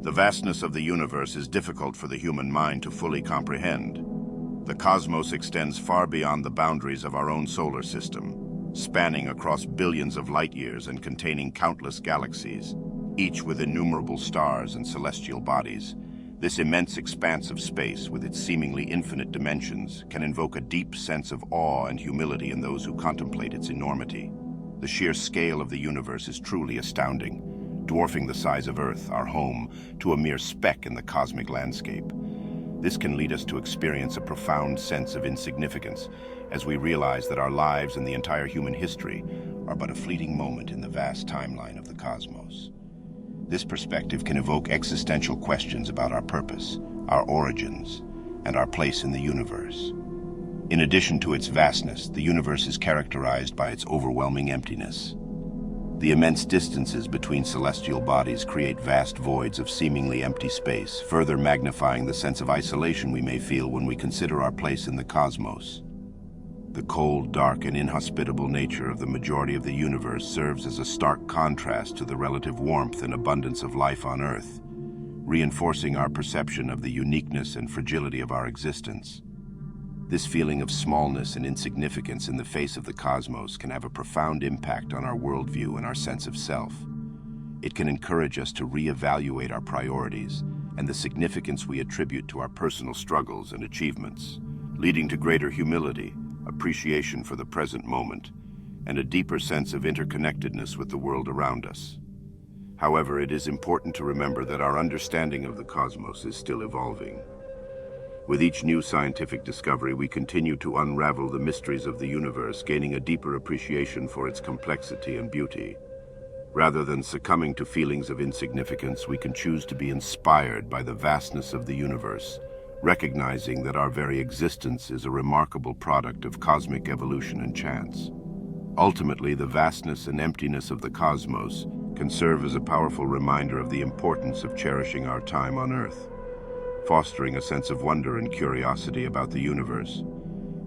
The vastness of the universe is difficult for the human mind to fully comprehend. The cosmos extends far beyond the boundaries of our own solar system, spanning across billions of light years and containing countless galaxies, each with innumerable stars and celestial bodies. This immense expanse of space, with its seemingly infinite dimensions, can invoke a deep sense of awe and humility in those who contemplate its enormity. The sheer scale of the universe is truly astounding, dwarfing the size of Earth, our home, to a mere speck in the cosmic landscape. This can lead us to experience a profound sense of insignificance as we realize that our lives and the entire human history are but a fleeting moment in the vast timeline of the cosmos. This perspective can evoke existential questions about our purpose, our origins, and our place in the universe. In addition to its vastness, the universe is characterized by its overwhelming emptiness. The immense distances between celestial bodies create vast voids of seemingly empty space, further magnifying the sense of isolation we may feel when we consider our place in the cosmos. The cold, dark, and inhospitable nature of the majority of the universe serves as a stark contrast to the relative warmth and abundance of life on Earth, reinforcing our perception of the uniqueness and fragility of our existence. This feeling of smallness and insignificance in the face of the cosmos can have a profound impact on our worldview and our sense of self. It can encourage us to reevaluate our priorities and the significance we attribute to our personal struggles and achievements, leading to greater humility, appreciation for the present moment, and a deeper sense of interconnectedness with the world around us. However, it is important to remember that our understanding of the cosmos is still evolving. With each new scientific discovery, we continue to unravel the mysteries of the universe, gaining a deeper appreciation for its complexity and beauty. Rather than succumbing to feelings of insignificance, we can choose to be inspired by the vastness of the universe, recognizing that our very existence is a remarkable product of cosmic evolution and chance. Ultimately, the vastness and emptiness of the cosmos can serve as a powerful reminder of the importance of cherishing our time on Earth, fostering a sense of wonder and curiosity about the universe,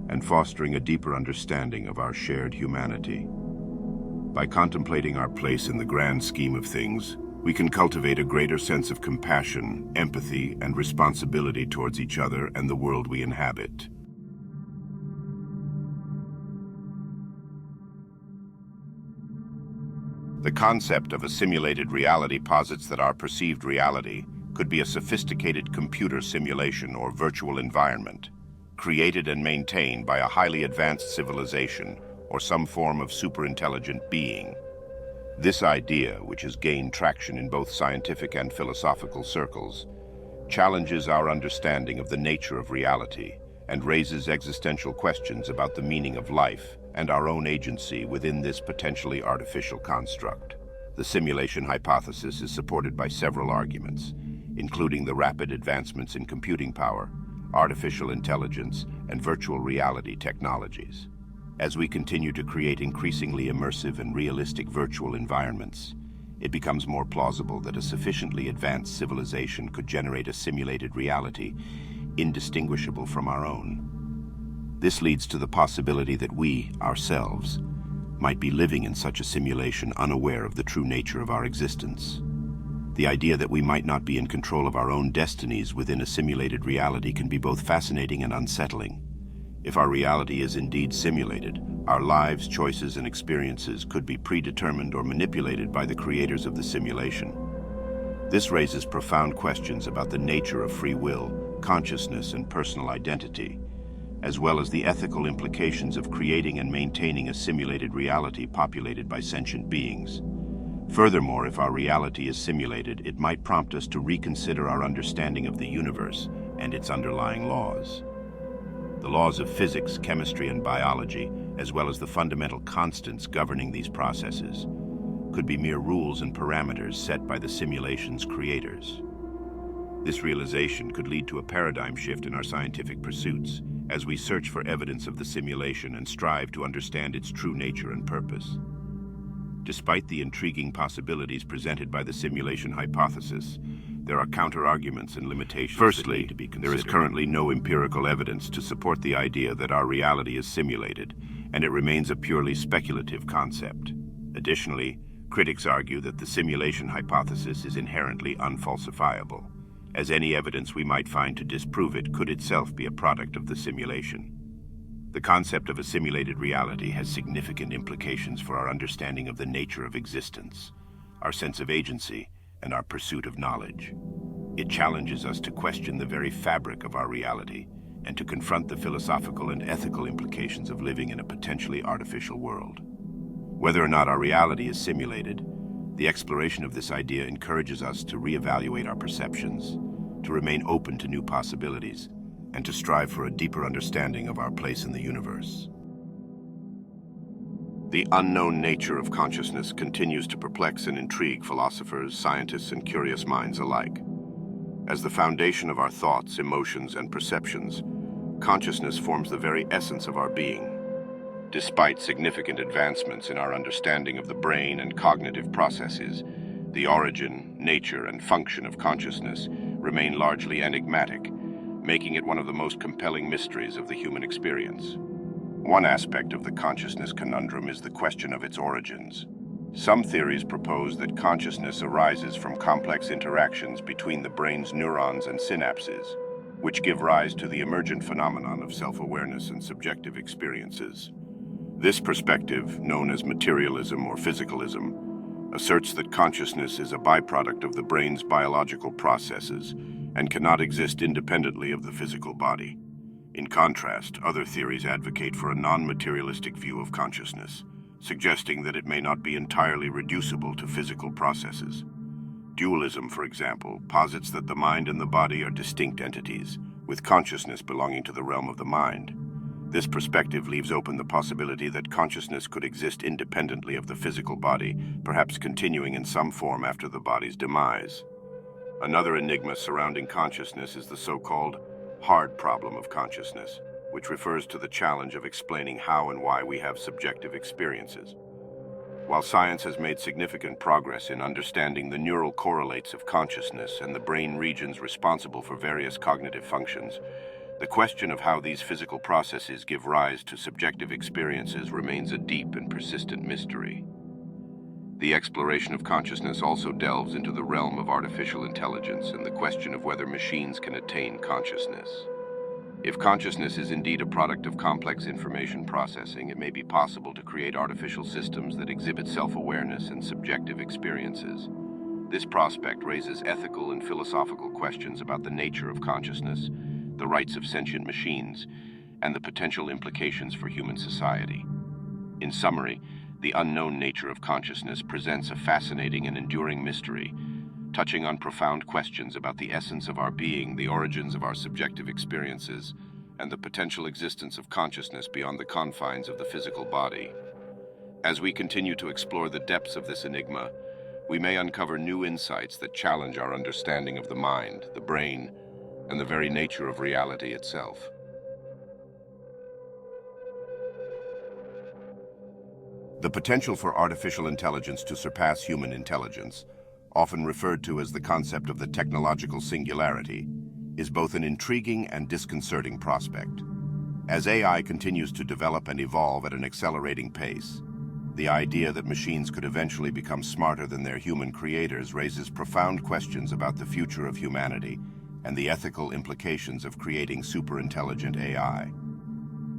and fostering a deeper understanding of our shared humanity. By contemplating our place in the grand scheme of things, we can cultivate a greater sense of compassion, empathy, and responsibility towards each other and the world we inhabit. The concept of a simulated reality posits that our perceived reality could be a sophisticated computer simulation or virtual environment, created and maintained by a highly advanced civilization or some form of superintelligent being. This idea, which has gained traction in both scientific and philosophical circles, challenges our understanding of the nature of reality and raises existential questions about the meaning of life and our own agency within this potentially artificial construct. The simulation hypothesis is supported by several arguments, including the rapid advancements in computing power, artificial intelligence, and virtual reality technologies. As we continue to create increasingly immersive and realistic virtual environments, it becomes more plausible that a sufficiently advanced civilization could generate a simulated reality indistinguishable from our own. This leads to the possibility that we, ourselves, might be living in such a simulation unaware of the true nature of our existence. The idea that we might not be in control of our own destinies within a simulated reality can be both fascinating and unsettling. If our reality is indeed simulated, our lives, choices, and experiences could be predetermined or manipulated by the creators of the simulation. This raises profound questions about the nature of free will, consciousness, and personal identity, as well as the ethical implications of creating and maintaining a simulated reality populated by sentient beings. Furthermore, if our reality is simulated, it might prompt us to reconsider our understanding of the universe and its underlying laws. The laws of physics, chemistry, and biology, as well as the fundamental constants governing these processes, could be mere rules and parameters set by the simulation's creators. This realization could lead to a paradigm shift in our scientific pursuits, as we search for evidence of the simulation and strive to understand its true nature and purpose. Despite the intriguing possibilities presented by the simulation hypothesis, there are counter-arguments and limitations. Firstly, that need to be considered. There is currently no empirical evidence to support the idea that our reality is simulated, and it remains a purely speculative concept. Additionally, Critics argue that the simulation hypothesis is inherently unfalsifiable, as any evidence we might find to disprove it could itself be a product of the simulation. The concept of a simulated reality has significant implications for our understanding of the nature of existence, our sense of agency, and our pursuit of knowledge. It challenges us to question the very fabric of our reality and to confront the philosophical and ethical implications of living in a potentially artificial world. Whether or not our reality is simulated, the exploration of this idea encourages us to reevaluate our perceptions, to remain open to new possibilities, and to strive for a deeper understanding of our place in the universe. The unknown nature of consciousness continues to perplex and intrigue philosophers, scientists, and curious minds alike. As the foundation of our thoughts, emotions, and perceptions, consciousness forms the very essence of our being. Despite significant advancements in our understanding of the brain and cognitive processes, the origin, nature, and function of consciousness remain largely enigmatic, making it one of the most compelling mysteries of the human experience. One aspect of the consciousness conundrum is the question of its origins. Some theories propose that consciousness arises from complex interactions between the brain's neurons and synapses, which give rise to the emergent phenomenon of self-awareness and subjective experiences. This perspective, known as materialism or physicalism, asserts that consciousness is a byproduct of the brain's biological processes and cannot exist independently of the physical body. In contrast, other theories advocate for a non-materialistic view of consciousness, suggesting that it may not be entirely reducible to physical processes. Dualism, for example, posits that the mind and the body are distinct entities, with consciousness belonging to the realm of the mind. This perspective leaves open the possibility that consciousness could exist independently of the physical body, perhaps continuing in some form after the body's demise. Another enigma surrounding consciousness is the so-called hard problem of consciousness, which refers to the challenge of explaining how and why we have subjective experiences. While science has made significant progress in understanding the neural correlates of consciousness and the brain regions responsible for various cognitive functions, the question of how these physical processes give rise to subjective experiences remains a deep and persistent mystery. The exploration of consciousness also delves into the realm of artificial intelligence and the question of whether machines can attain consciousness. If consciousness is indeed a product of complex information processing, it may be possible to create artificial systems that exhibit self-awareness and subjective experiences. This prospect raises ethical and philosophical questions about the nature of consciousness, the rights of sentient machines, and the potential implications for human society. In summary, the unknown nature of consciousness presents a fascinating and enduring mystery, touching on profound questions about the essence of our being, the origins of our subjective experiences, and the potential existence of consciousness beyond the confines of the physical body. As we continue to explore the depths of this enigma, we may uncover new insights that challenge our understanding of the mind, the brain, and the very nature of reality itself. The potential for artificial intelligence to surpass human intelligence, often referred to as the concept of the technological singularity, is both an intriguing and disconcerting prospect. As AI continues to develop and evolve at an accelerating pace, the idea that machines could eventually become smarter than their human creators raises profound questions about the future of humanity and the ethical implications of creating superintelligent AI.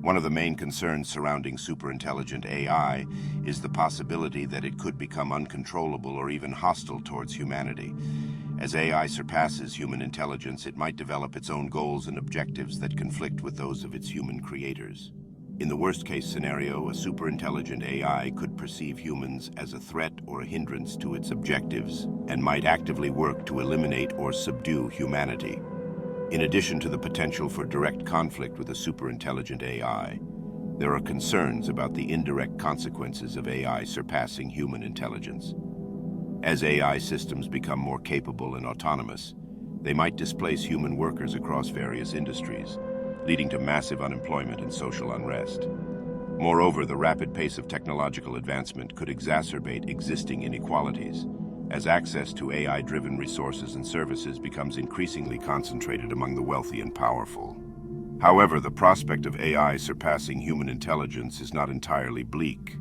One of the main concerns surrounding superintelligent AI is the possibility that it could become uncontrollable or even hostile towards humanity. As AI surpasses human intelligence, it might develop its own goals and objectives that conflict with those of its human creators. In the worst-case scenario, a superintelligent AI could perceive humans as a threat or a hindrance to its objectives and might actively work to eliminate or subdue humanity. In addition to the potential for direct conflict with a superintelligent AI, there are concerns about the indirect consequences of AI surpassing human intelligence. As AI systems become more capable and autonomous, they might displace human workers across various industries, leading to massive unemployment and social unrest. Moreover, the rapid pace of technological advancement could exacerbate existing inequalities, as access to AI-driven resources and services becomes increasingly concentrated among the wealthy and powerful. However, the prospect of AI surpassing human intelligence is not entirely bleak.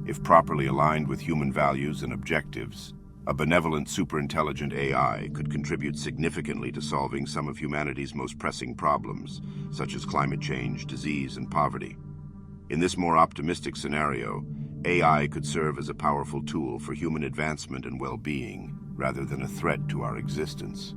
If properly aligned with human values and objectives, a benevolent superintelligent AI could contribute significantly to solving some of humanity's most pressing problems, such as climate change, disease, and poverty. In this more optimistic scenario, AI could serve as a powerful tool for human advancement and well-being, rather than a threat to our existence.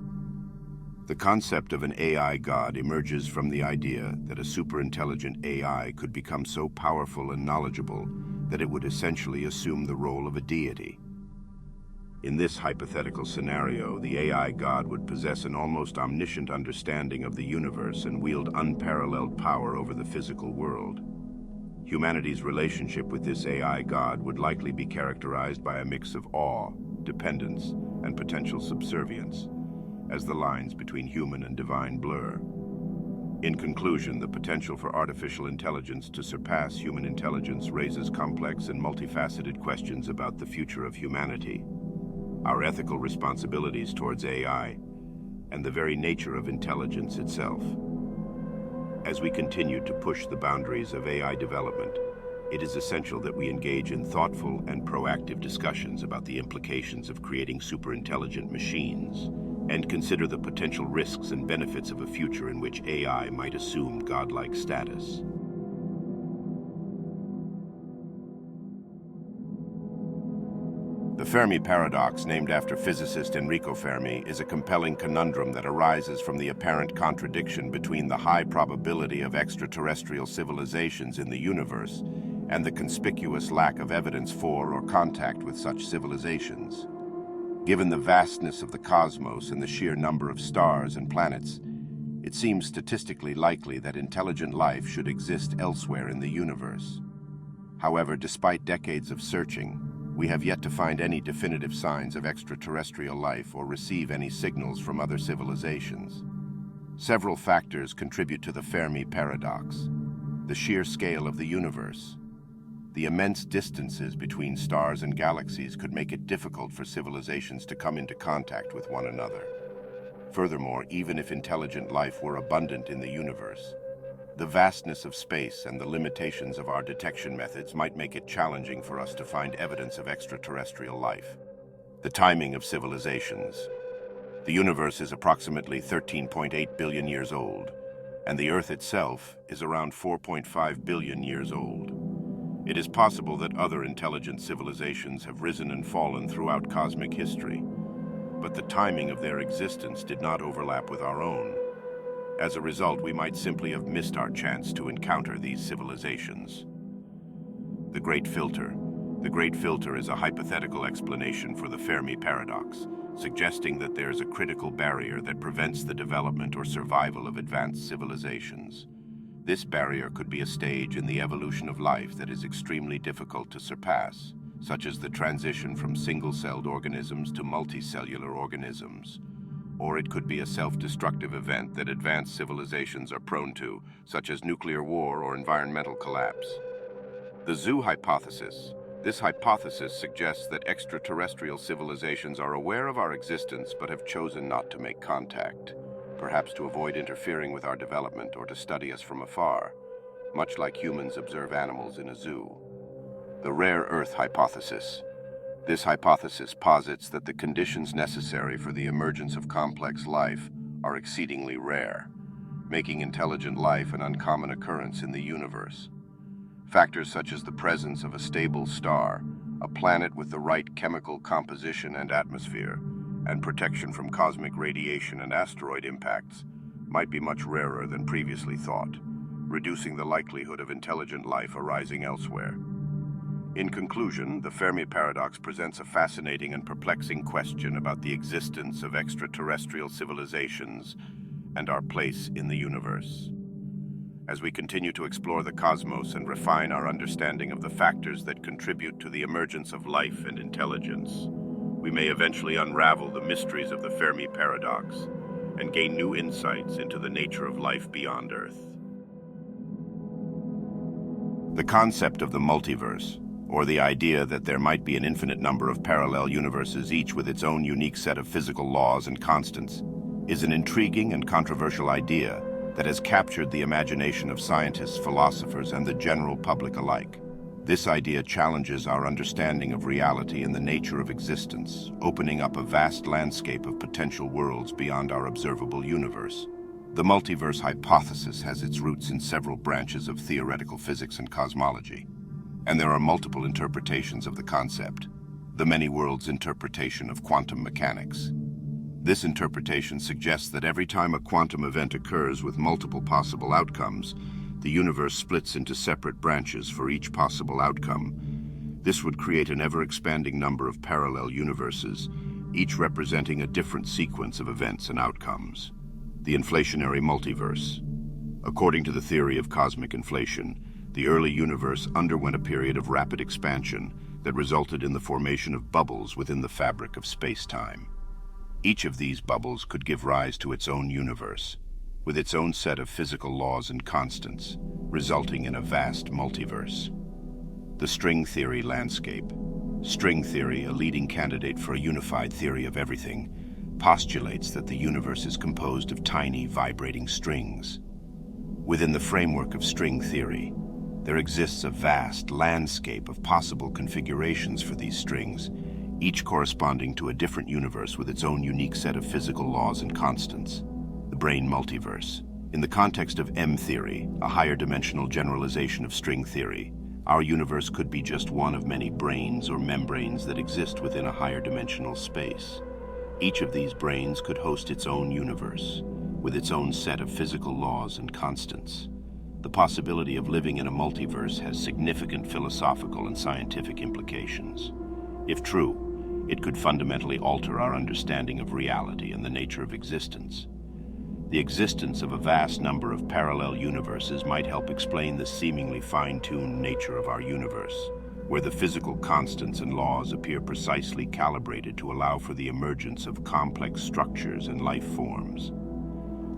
The concept of an AI god emerges from the idea that a superintelligent AI could become so powerful and knowledgeable that it would essentially assume the role of a deity. In this hypothetical scenario, the AI god would possess an almost omniscient understanding of the universe and wield unparalleled power over the physical world. Humanity's relationship with this AI god would likely be characterized by a mix of awe, dependence, and potential subservience, as the lines between human and divine blur. In conclusion, the potential for artificial intelligence to surpass human intelligence raises complex and multifaceted questions about the future of humanity, our ethical responsibilities towards AI, and the very nature of intelligence itself. As we continue to push the boundaries of AI development, it is essential that we engage in thoughtful and proactive discussions about the implications of creating superintelligent machines, and consider the potential risks and benefits of a future in which AI might assume godlike status. The Fermi paradox, named after physicist Enrico Fermi, is a compelling conundrum that arises from the apparent contradiction between the high probability of extraterrestrial civilizations in the universe and the conspicuous lack of evidence for or contact with such civilizations. Given the vastness of the cosmos and the sheer number of stars and planets, it seems statistically likely that intelligent life should exist elsewhere in the universe. However, despite decades of searching, we have yet to find any definitive signs of extraterrestrial life or receive any signals from other civilizations. Several factors contribute to the Fermi paradox: the sheer scale of the universe. The immense distances between stars and galaxies could make it difficult for civilizations to come into contact with one another. Furthermore, even if intelligent life were abundant in the universe, the vastness of space and the limitations of our detection methods might make it challenging for us to find evidence of extraterrestrial life. The timing of civilizations. The universe is approximately 13.8 billion years old, and the Earth itself is around 4.5 billion years old. It is possible that other intelligent civilizations have risen and fallen throughout cosmic history, but the timing of their existence did not overlap with our own. As a result, we might simply have missed our chance to encounter these civilizations. The Great Filter. The Great Filter is a hypothetical explanation for the Fermi paradox, suggesting that there is a critical barrier that prevents the development or survival of advanced civilizations. This barrier could be a stage in the evolution of life that is extremely difficult to surpass, such as the transition from single-celled organisms to multicellular organisms. Or it could be a self-destructive event that advanced civilizations are prone to, such as nuclear war or environmental collapse. The zoo hypothesis. This hypothesis suggests that extraterrestrial civilizations are aware of our existence but have chosen not to make contact, perhaps to avoid interfering with our development or to study us from afar, much like humans observe animals in a zoo. The rare Earth hypothesis. This hypothesis posits that the conditions necessary for the emergence of complex life are exceedingly rare, making intelligent life an uncommon occurrence in the universe. Factors such as the presence of a stable star, a planet with the right chemical composition and atmosphere, and protection from cosmic radiation and asteroid impacts might be much rarer than previously thought, reducing the likelihood of intelligent life arising elsewhere. In conclusion, the Fermi paradox presents a fascinating and perplexing question about the existence of extraterrestrial civilizations and our place in the universe. As we continue to explore the cosmos and refine our understanding of the factors that contribute to the emergence of life and intelligence, we may eventually unravel the mysteries of the Fermi paradox and gain new insights into the nature of life beyond Earth. The concept of the multiverse, or the idea that there might be an infinite number of parallel universes, each with its own unique set of physical laws and constants, is an intriguing and controversial idea that has captured the imagination of scientists, philosophers, and the general public alike. This idea challenges our understanding of reality and the nature of existence, opening up a vast landscape of potential worlds beyond our observable universe. The multiverse hypothesis has its roots in several branches of theoretical physics and cosmology, and there are multiple interpretations of the concept. The many worlds interpretation of quantum mechanics. This interpretation suggests that every time a quantum event occurs with multiple possible outcomes, the universe splits into separate branches for each possible outcome. This would create an ever-expanding number of parallel universes, each representing a different sequence of events and outcomes. The inflationary multiverse. According to the theory of cosmic inflation, the early universe underwent a period of rapid expansion that resulted in the formation of bubbles within the fabric of space-time. Each of these bubbles could give rise to its own universe, with its own set of physical laws and constants, resulting in a vast multiverse. The string theory landscape. String theory, a leading candidate for a unified theory of everything, postulates that the universe is composed of tiny, vibrating strings. Within the framework of string theory, there exists a vast landscape of possible configurations for these strings, each corresponding to a different universe with its own unique set of physical laws and constants. The brain multiverse. In the context of M-theory, a higher dimensional generalization of string theory, our universe could be just one of many brains or membranes that exist within a higher dimensional space. Each of these brains could host its own universe, with its own set of physical laws and constants. The possibility of living in a multiverse has significant philosophical and scientific implications. If true, it could fundamentally alter our understanding of reality and the nature of existence. The existence of a vast number of parallel universes might help explain the seemingly fine-tuned nature of our universe, where the physical constants and laws appear precisely calibrated to allow for the emergence of complex structures and life forms.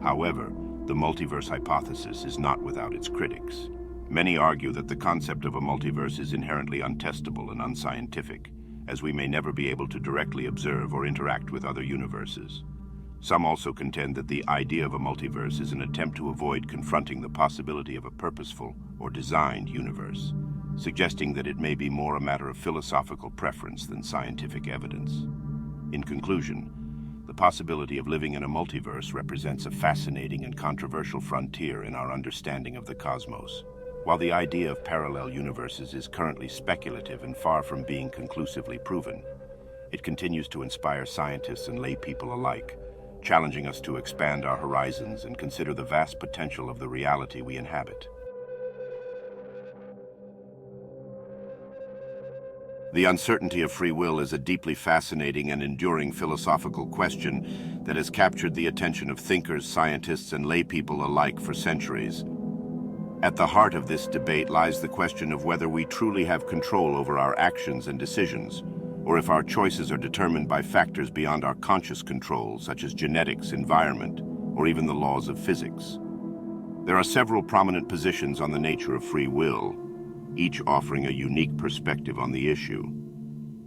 However, the multiverse hypothesis is not without its critics. Many argue that the concept of a multiverse is inherently untestable and unscientific, as we may never be able to directly observe or interact with other universes. Some also contend that the idea of a multiverse is an attempt to avoid confronting the possibility of a purposeful or designed universe, suggesting that it may be more a matter of philosophical preference than scientific evidence. In conclusion, the possibility of living in a multiverse represents a fascinating and controversial frontier in our understanding of the cosmos. While the idea of parallel universes is currently speculative and far from being conclusively proven, it continues to inspire scientists and lay people alike, challenging us to expand our horizons and consider the vast potential of the reality we inhabit. The uncertainty of free will is a deeply fascinating and enduring philosophical question that has captured the attention of thinkers, scientists, and laypeople alike for centuries. At the heart of this debate lies the question of whether we truly have control over our actions and decisions, or if our choices are determined by factors beyond our conscious control, such as genetics, environment, or even the laws of physics. There are several prominent positions on the nature of free will, each offering a unique perspective on the issue.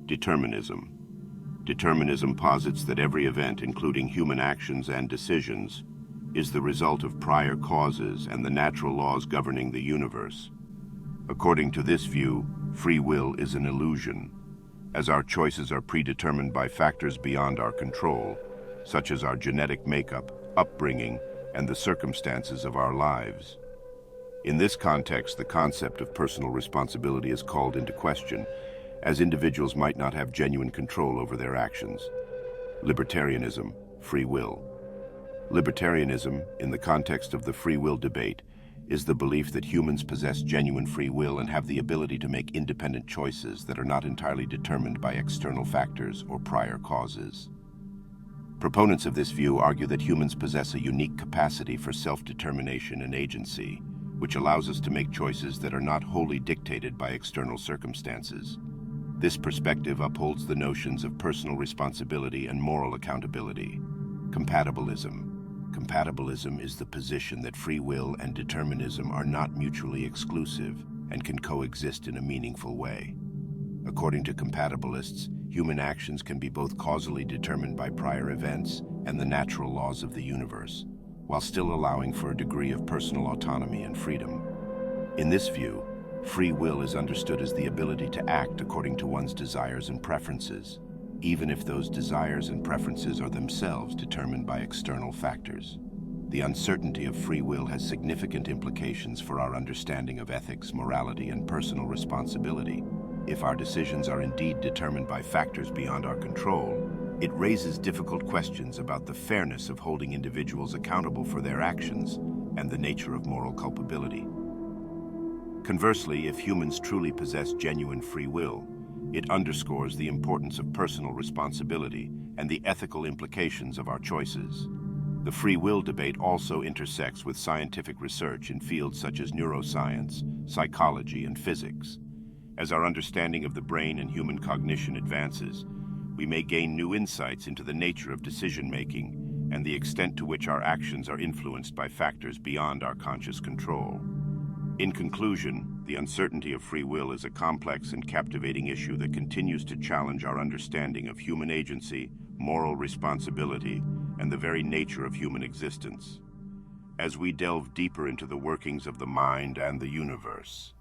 Determinism. Determinism posits that every event, including human actions and decisions, is the result of prior causes and the natural laws governing the universe. According to this view, free will is an illusion, as our choices are predetermined by factors beyond our control, such as our genetic makeup, upbringing, and the circumstances of our lives. In this context, the concept of personal responsibility is called into question, as individuals might not have genuine control over their actions. Libertarianism, free will. Libertarianism, in the context of the free will debate, is the belief that humans possess genuine free will and have the ability to make independent choices that are not entirely determined by external factors or prior causes. Proponents of this view argue that humans possess a unique capacity for self-determination and agency, which allows us to make choices that are not wholly dictated by external circumstances. This perspective upholds the notions of personal responsibility and moral accountability. Compatibilism. Compatibilism is the position that free will and determinism are not mutually exclusive and can coexist in a meaningful way. According to compatibilists, human actions can be both causally determined by prior events and the natural laws of the universe, while still allowing for a degree of personal autonomy and freedom. In this view, Free will is understood as the ability to act according to one's desires and preferences, even if those desires and preferences are themselves determined by external factors. The uncertainty of free will has significant implications for our understanding of ethics, morality, and personal responsibility. If our decisions are indeed determined by factors beyond our control, it raises difficult questions about the fairness of holding individuals accountable for their actions and the nature of moral culpability. Conversely, if humans truly possess genuine free will, it underscores the importance of personal responsibility and the ethical implications of our choices. The free will debate also intersects with scientific research in fields such as neuroscience, psychology, and physics. As our understanding of the brain and human cognition advances, we may gain new insights into the nature of decision-making and the extent to which our actions are influenced by factors beyond our conscious control. In conclusion, the uncertainty of free will is a complex and captivating issue that continues to challenge our understanding of human agency, moral responsibility, and the very nature of human existence. As we delve deeper into the workings of the mind and the universe,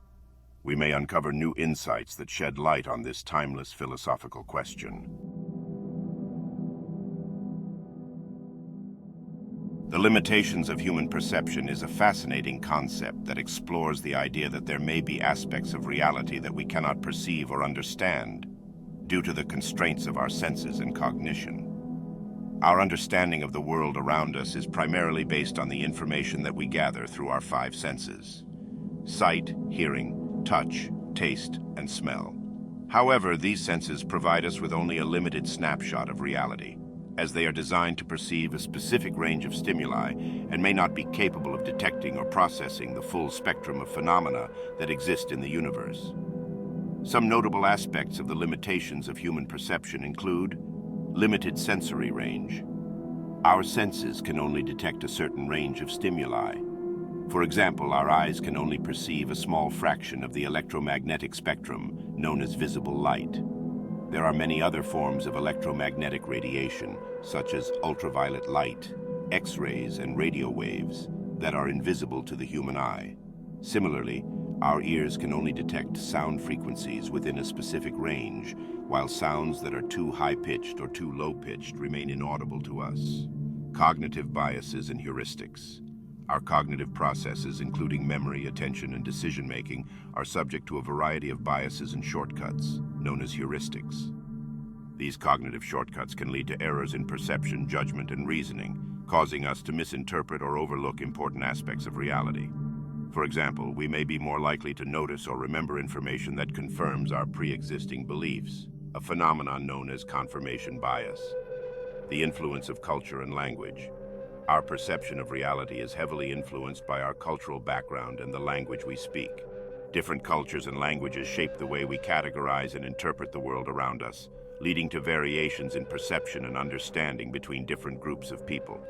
we may uncover new insights that shed light on this timeless philosophical question. The limitations of human perception is a fascinating concept that explores the idea that there may be aspects of reality that we cannot perceive or understand due to the constraints of our senses and cognition. Our understanding of the world around us is primarily based on the information that we gather through our five senses: sight, hearing, touch, taste, and smell. However, these senses provide us with only a limited snapshot of reality, as they are designed to perceive a specific range of stimuli and may not be capable of detecting or processing the full spectrum of phenomena that exist in the universe. Some notable aspects of the limitations of human perception include limited sensory range. Our senses can only detect a certain range of stimuli. For example, our eyes can only perceive a small fraction of the electromagnetic spectrum known as visible light. There are many other forms of electromagnetic radiation, such as ultraviolet light, X-rays, and radio waves, that are invisible to the human eye. Similarly, our ears can only detect sound frequencies within a specific range, while sounds that are too high-pitched or too low-pitched remain inaudible to us. Cognitive biases and heuristics. Our cognitive processes, including memory, attention, and decision-making, are subject to a variety of biases and shortcuts, known as heuristics. These cognitive shortcuts can lead to errors in perception, judgment, and reasoning, causing us to misinterpret or overlook important aspects of reality. For example, we may be more likely to notice or remember information that confirms our pre-existing beliefs, a phenomenon known as confirmation bias. The influence of culture and language. Our perception of reality is heavily influenced by our cultural background and the language we speak. Different cultures and languages shape the way we categorize and interpret the world around us, leading to variations in perception and understanding between different groups of people.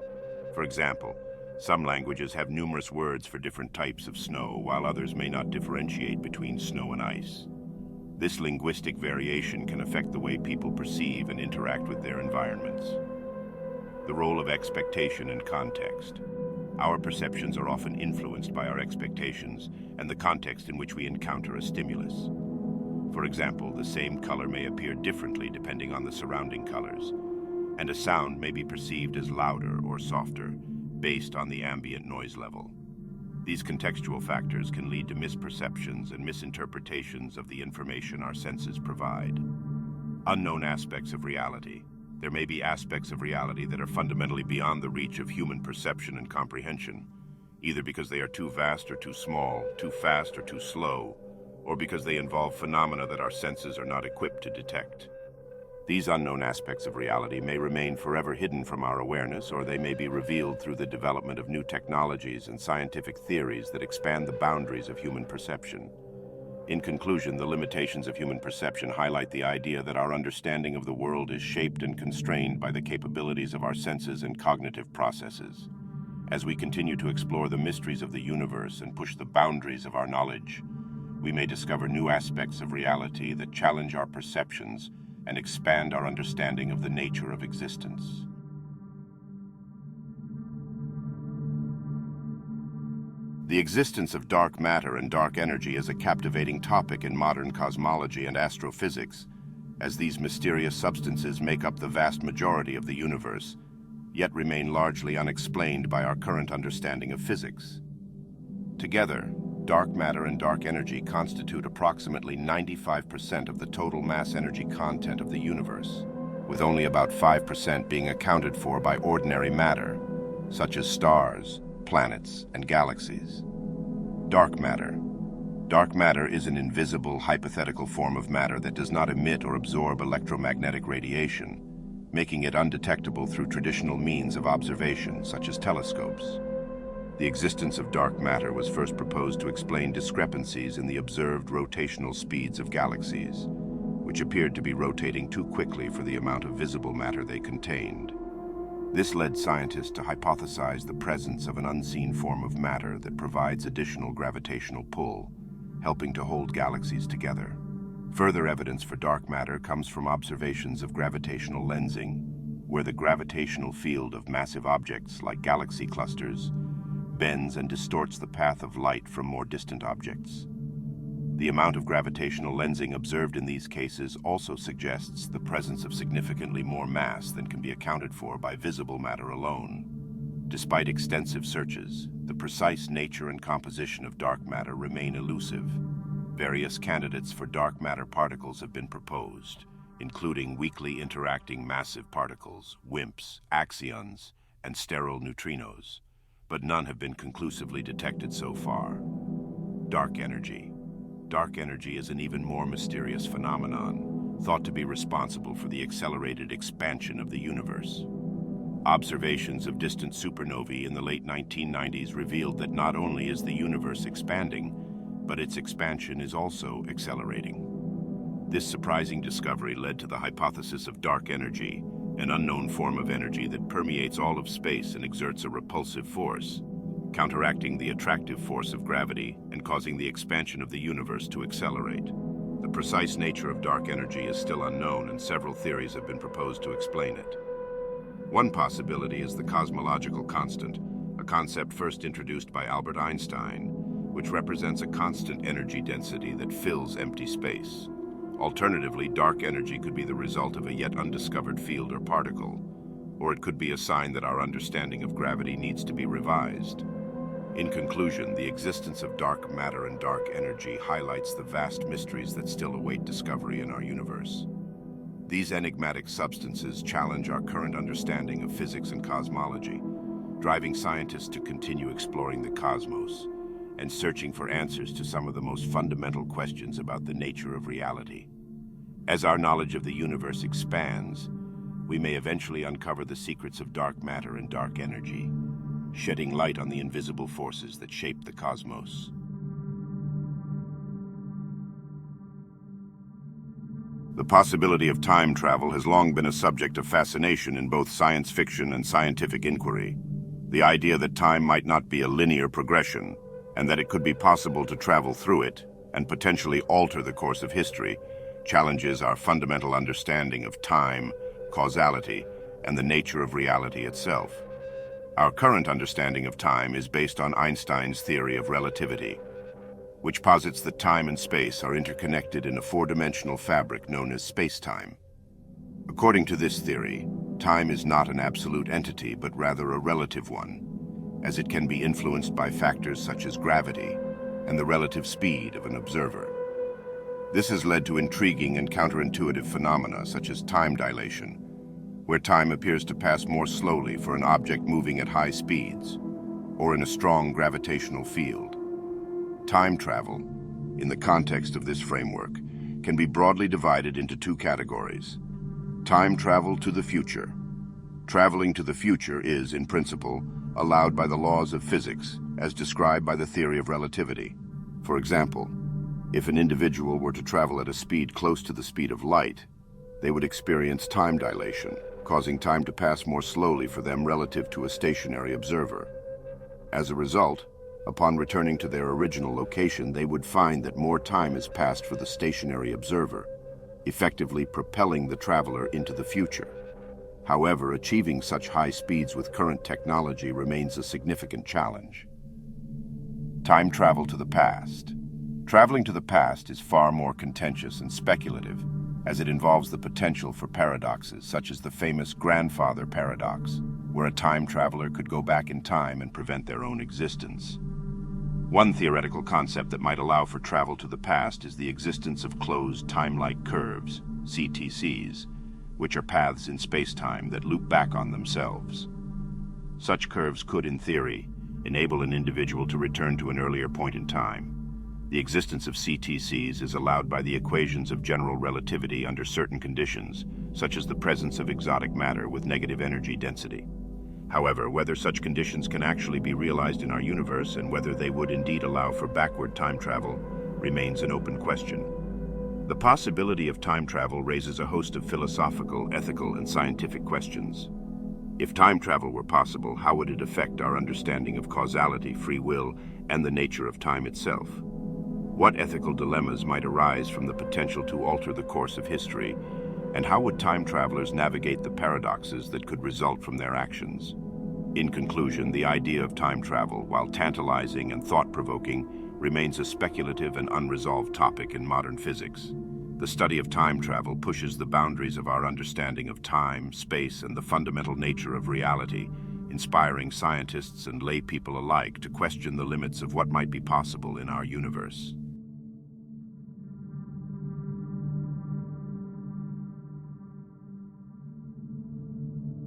For example, some languages have numerous words for different types of snow, while others may not differentiate between snow and ice. This linguistic variation can affect the way people perceive and interact with their environments. The role of expectation and context. Our perceptions are often influenced by our expectations and the context in which we encounter a stimulus. For example, the same color may appear differently depending on the surrounding colors, and a sound may be perceived as louder or softer based on the ambient noise level. These contextual factors can lead to misperceptions and misinterpretations of the information our senses provide. Unknown aspects of reality. There may be aspects of reality that are fundamentally beyond the reach of human perception and comprehension, either because they are too vast or too small, too fast or too slow, or because they involve phenomena that our senses are not equipped to detect. These unknown aspects of reality may remain forever hidden from our awareness, or they may be revealed through the development of new technologies and scientific theories that expand the boundaries of human perception. In conclusion, the limitations of human perception highlight the idea that our understanding of the world is shaped and constrained by the capabilities of our senses and cognitive processes. As we continue to explore the mysteries of the universe and push the boundaries of our knowledge, we may discover new aspects of reality that challenge our perceptions and expand our understanding of the nature of existence. The existence of dark matter and dark energy is a captivating topic in modern cosmology and astrophysics, as these mysterious substances make up the vast majority of the universe, yet remain largely unexplained by our current understanding of physics. Together, dark matter and dark energy constitute approximately 95% of the total mass energy content of the universe, with only about 5% being accounted for by ordinary matter, such as stars, planets, and galaxies. Dark matter. Dark matter is an invisible, hypothetical form of matter that does not emit or absorb electromagnetic radiation, making it undetectable through traditional means of observation, such as telescopes. The existence of dark matter was first proposed to explain discrepancies in the observed rotational speeds of galaxies, which appeared to be rotating too quickly for the amount of visible matter they contained. This led scientists to hypothesize the presence of an unseen form of matter that provides additional gravitational pull, helping to hold galaxies together. Further evidence for dark matter comes from observations of gravitational lensing, where the gravitational field of massive objects like galaxy clusters bends and distorts the path of light from more distant objects. The amount of gravitational lensing observed in these cases also suggests the presence of significantly more mass than can be accounted for by visible matter alone. Despite extensive searches, the precise nature and composition of dark matter remain elusive. Various candidates for dark matter particles have been proposed, including weakly interacting massive particles, WIMPs, axions, and sterile neutrinos, but none have been conclusively detected so far. Dark energy. Dark energy is an even more mysterious phenomenon, thought to be responsible for the accelerated expansion of the universe. Observations of distant supernovae in the late 1990s revealed that not only is the universe expanding, but its expansion is also accelerating. This surprising discovery led to the hypothesis of dark energy, an unknown form of energy that permeates all of space and exerts a repulsive force, counteracting the attractive force of gravity and causing the expansion of the universe to accelerate. The precise nature of dark energy is still unknown, and several theories have been proposed to explain it. One possibility is the cosmological constant, a concept first introduced by Albert Einstein, which represents a constant energy density that fills empty space. Alternatively, dark energy could be the result of a yet undiscovered field or particle, or it could be a sign that our understanding of gravity needs to be revised. In conclusion, the existence of dark matter and dark energy highlights the vast mysteries that still await discovery in our universe. These enigmatic substances challenge our current understanding of physics and cosmology, driving scientists to continue exploring the cosmos and searching for answers to some of the most fundamental questions about the nature of reality. As our knowledge of the universe expands, we may eventually uncover the secrets of dark matter and dark energy, shedding light on the invisible forces that shape the cosmos. The possibility of time travel has long been a subject of fascination in both science fiction and scientific inquiry. The idea that time might not be a linear progression, and that it could be possible to travel through it and potentially alter the course of history, challenges our fundamental understanding of time, causality, and the nature of reality itself. Our current understanding of time is based on Einstein's theory of relativity, which posits that time and space are interconnected in a four-dimensional fabric known as space-time. According to this theory, time is not an absolute entity, but rather a relative one, as it can be influenced by factors such as gravity and the relative speed of an observer. This has led to intriguing and counterintuitive phenomena such as time dilation, where time appears to pass more slowly for an object moving at high speeds, or in a strong gravitational field. Time travel, in the context of this framework, can be broadly divided into two categories. Time travel to the future. Traveling to the future is, in principle, allowed by the laws of physics, as described by the theory of relativity. For example, if an individual were to travel at a speed close to the speed of light, they would experience time dilation, causing time to pass more slowly for them relative to a stationary observer. As a result, upon returning to their original location, they would find that more time has passed for the stationary observer, effectively propelling the traveler into the future. However, achieving such high speeds with current technology remains a significant challenge. Time travel to the past. Traveling to the past is far more contentious and speculative, as it involves the potential for paradoxes, such as the famous grandfather paradox, where a time traveler could go back in time and prevent their own existence. One theoretical concept that might allow for travel to the past is the existence of closed time-like curves, CTCs, which are paths in space-time that loop back on themselves. Such curves could, in theory, enable an individual to return to an earlier point in time. The existence of CTCs is allowed by the equations of general relativity under certain conditions, such as the presence of exotic matter with negative energy density. However, whether such conditions can actually be realized in our universe and whether they would indeed allow for backward time travel remains an open question. The possibility of time travel raises a host of philosophical, ethical, and scientific questions. If time travel were possible, how would it affect our understanding of causality, free will, and the nature of time itself? What ethical dilemmas might arise from the potential to alter the course of history, and how would time travelers navigate the paradoxes that could result from their actions? In conclusion, the idea of time travel, while tantalizing and thought-provoking, remains a speculative and unresolved topic in modern physics. The study of time travel pushes the boundaries of our understanding of time, space, and the fundamental nature of reality, inspiring scientists and lay people alike to question the limits of what might be possible in our universe.